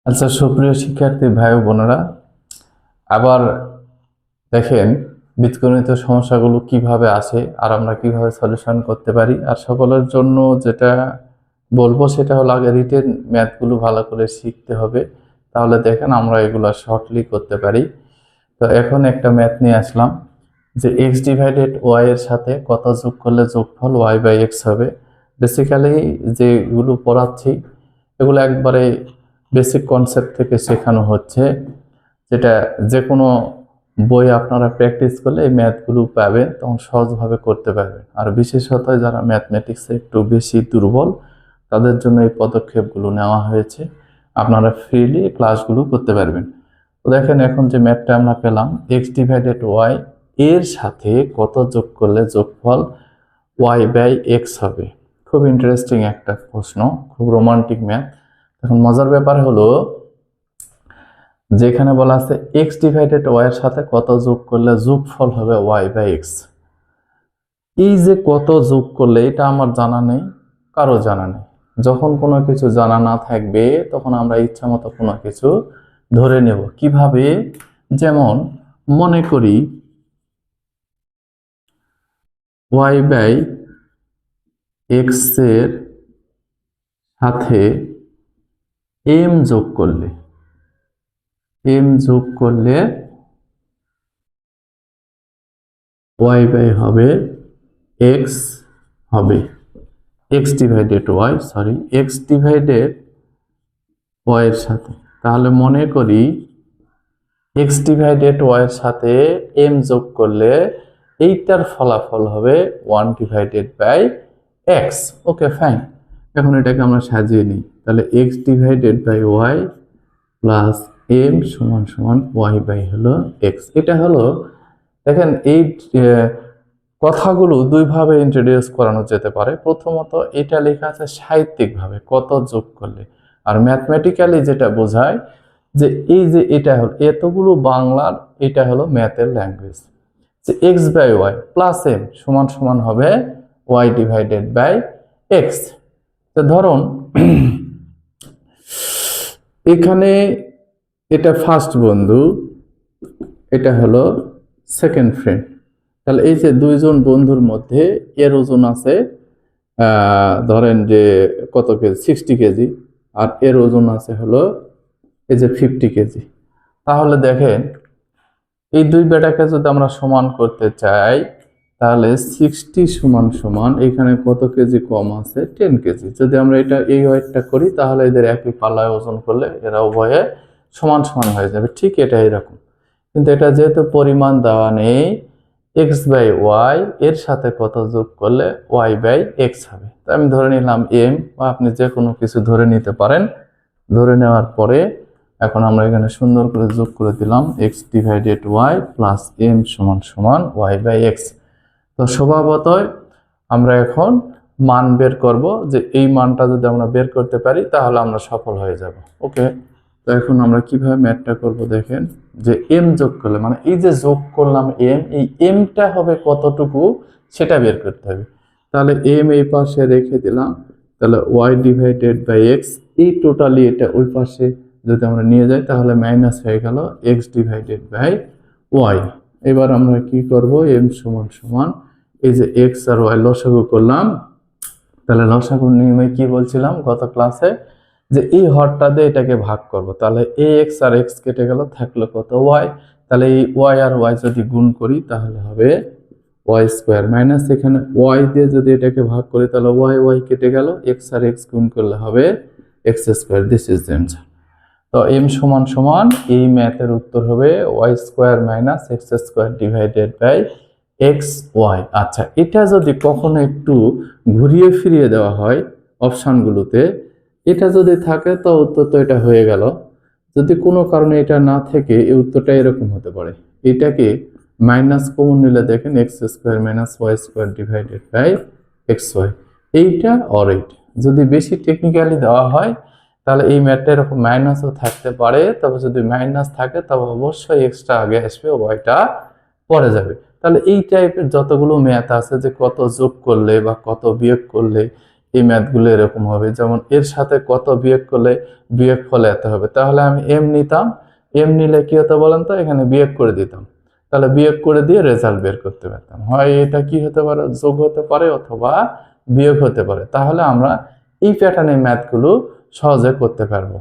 আচ্ছা, সুপ্রিয় শিক্ষার্থী ভাই ও বোনেরা, আবার দেখেন বীজগণিত সমস্যাগুলো কিভাবে আসে আর আমরা কিভাবে সলিউশন করতে পারি। আর সকলের জন্য যেটা বলবো সেটা হলো আগে রিটেন ম্যাথগুলো ভালো করে শিখতে হবে, তাহলে দেখেন আমরা এগুলো শর্টলি করতে পারি। তো এখন একটা ম্যাথ নিয়ে আসলাম যে এক্স ডিভাইডেড ওয়াই এর সাথে কত যোগ করলে যোগফল ওয়াই বাই এক্স হবে। বেসিক্যালি যেগুলো পড়াচ্ছি এগুলো একবারে বেসিক কনসেপ্ট থেকে শেখানো হচ্ছে, যেটা যে কোনো বই আপনারা প্র্যাকটিস করলে এই ম্যাথগুলো পাবেন, তখন সহজভাবে করতে পারবেন। আর বিশেষত যারা ম্যাথমেটিক্সে একটু বেশি দুর্বল তাদের জন্য এই পদক্ষেপগুলো নেওয়া হয়েছে, আপনারা ফ্রিলি ক্লাসগুলো করতে পারবেন। তো দেখেন এখন যে ম্যাথটা আমরা পেলাম এক্স ডিভাইডেড ওয়াই এর সাথে কত যোগ করলে যোগফল ওয়াই বাই এক্স হবে। খুব ইন্টারেস্টিং একটা প্রশ্ন, খুব রোমান্টিক ম্যাথ। এখন মজার ব্যাপার হলো যেখানে বলা আছে এক্স ডিভাইডেড ওয়াই এর সাথে কত যোগ করলে যোগফল হবে ওয়াই বাই এক্স। এই যে কত যোগ করলে এটা আমার জানা নেই, কারো জানা নেই। যখন কোনো কিছু জানা না থাকবে তখন আমরা ইচ্ছা মতো কোনো কিছু ধরে নেব। কিভাবে? যেমন মনে করি ওয়াই বাই এক্স এর সাথে এম যোগ করলে ওয়াই বাই হবে এক্স হবে এক্স ডিভাইডেড ওয়াই এর সাথে। তাহলে মনে করি এক্স ডিভাইডেড ওয়াই এর সাথে এম যোগ করলে এইটার ফলাফল হবে 1 divided by X. Okay, fine. এখন এটাকে আমরা সাজিয়ে নিই। তাহলে X divided by Y plus M সমান সমান ওয়াই বাই হলো এক্স। এটা হলো, দেখেন এই কথাগুলো দুইভাবে ইন্ট্রোডিউস করানো যেতে পারে। প্রথমত এটা লেখা আছে সাহিত্যিকভাবে কত যোগ করলে, আর ম্যাথমেটিক্যালি যেটা বোঝায় যে এই যে এটা হলো এতগুলো বাংলার, এটা হলো ম্যাথের ল্যাঙ্গুয়েজ, যে X by Y plus M সমান সমান হবে ওয়াই ডিভাইডেড বাই এক্স। তো ধরুন এখানে এটা ফার্স্ট বন্ধু, এটা হলো সেকেন্ড ফ্রেন্ড। তাহলে এই যে দুইজন বন্ধুর মধ্যে এর ওজন আছে ধরেন যে কত কেজি, 60 কেজি, আর এর ওজন আছে হলো এই যে 50 কেজি। তাহলে দেখেন এই দুই বেটাকে যদি আমরা সমান করতে চাই তাহলে 60 সমান সমান এখানে কত কেজি কম আছে, 10 কেজি। যদি আমরা এটা এই ওয়েটটা করি তাহলে এদের একই পাল্লায় ওজন করলে এরা উভয়ে সমান সমান হয়ে যাবে। ঠিক এটা এরকম, কিন্তু এটা যেহেতু পরিমাণ দেওয়া নেই, এক্স বাই ওয়াই এর সাথে কত যোগ করলে ওয়াই বাই এক্স হবে। তো আমি ধরে নিলাম এম, বা আপনি যে কোনো কিছু ধরে নিতে পারেন। ধরে নেওয়ার পরে এখন আমরা এখানে সুন্দর করে যোগ করে দিলাম X divided Y plus M সমান সমান ওয়াই বাই এক্স। তো স্বভাবতই আমরা এখন মান বের করব, যে এই মানটা যদি আমরা বের করতে পারি তাহলে আমরা সফল হয়ে যাব। ওকে, তো এখন আমরা কিভাবে ম্যাথটা করব দেখেন, যে এম যোগ করলে মানে এই যে যোগ করলাম এম, এই এমটা হবে কতটুকু সেটা বের করতে হবে। তাহলে এম এই পাশে রেখে দিলাম, তাহলে ওয়াই ডিভাইডেড বাই এক্স, এই টোটালি এটা ওই পাশে যদি আমরা নিয়ে যাই তাহলে মাইনাস হয়ে গেল এক্স ডিভাইডেড বাই ওয়াই। এবার আমরা কি করব, এম সমান সমান এই যে এক্স আর ওয়াই লসাগু করলাম। তাহলে লসাগুর নিয়মে কি বলছিলাম গত ক্লাসে, যে এই হরটা দিয়ে এটাকে ভাগ করব। তাহলে এ এক্স আর এক্স কেটে গেল, থাকলো কত ওয়াই। তাহলে এই ওয়াই আর ওয়াই যদি গুণ করি তাহলে হবে ওয়াই স্কোয়ার, মাইনাস এখানে ওয়াই দিয়ে যদি এটাকে ভাগ করি তাহলে ওয়াই ওয়াই কেটে গেল, এক্স আর এক্স গুণ করলে হবে X square. This is the answer. তো এম সমান সমান এই ম্যাথের উত্তর হবে Y square minus X square divided by X Y. আচ্ছা, এটা যদি কখনো একটু ঘুরিয়ে ফিরিয়ে দেওয়া হয় অপশানগুলোতে, এটা যদি থাকে তো উত্তর তো এটা হয়ে গেল। যদি কোনো কারণে এটা না থেকে এই উত্তরটা এরকম হতে পারে, এটাকে মাইনাস কমন নিলে দেখেন X square minus Y square divided by X Y, এইটা অর এইটা। যদি বেশি টেকনিক্যালি দেওয়া হয় তাহলে এই ম্যাথটা এরকম মাইনাসও থাকতে পারে, তবে যদি মাইনাস থাকে তবে অবশ্যই এক্সট্রা আগে আসবে, ওয়াইটা পরে যাবে। তাহলে এই টাইপের যতগুলো ম্যাথ আছে যে কত যোগ করলে বা কত বিয়োগ করলে এই ম্যাথগুলো এরকম হবে, যেমন এর সাথে কত বিয়োগ করলে বিয়োগ ফল এত হবে, তাহলে আমি এম নিতাম, এম নিলে কি হতো বলেন তো, এখানে বিয়োগ করে দিতাম, তাহলে বিয়োগ করে দিয়ে রেজাল্ট বের করতে পারতাম। হয় এটা কি হতে পারে, যোগ হতে পারে অথবা বিয়োগ হতে পারে। তাহলে আমরা এই প্যাটার্নের ম্যাথগুলো সহজে করতে পারবো।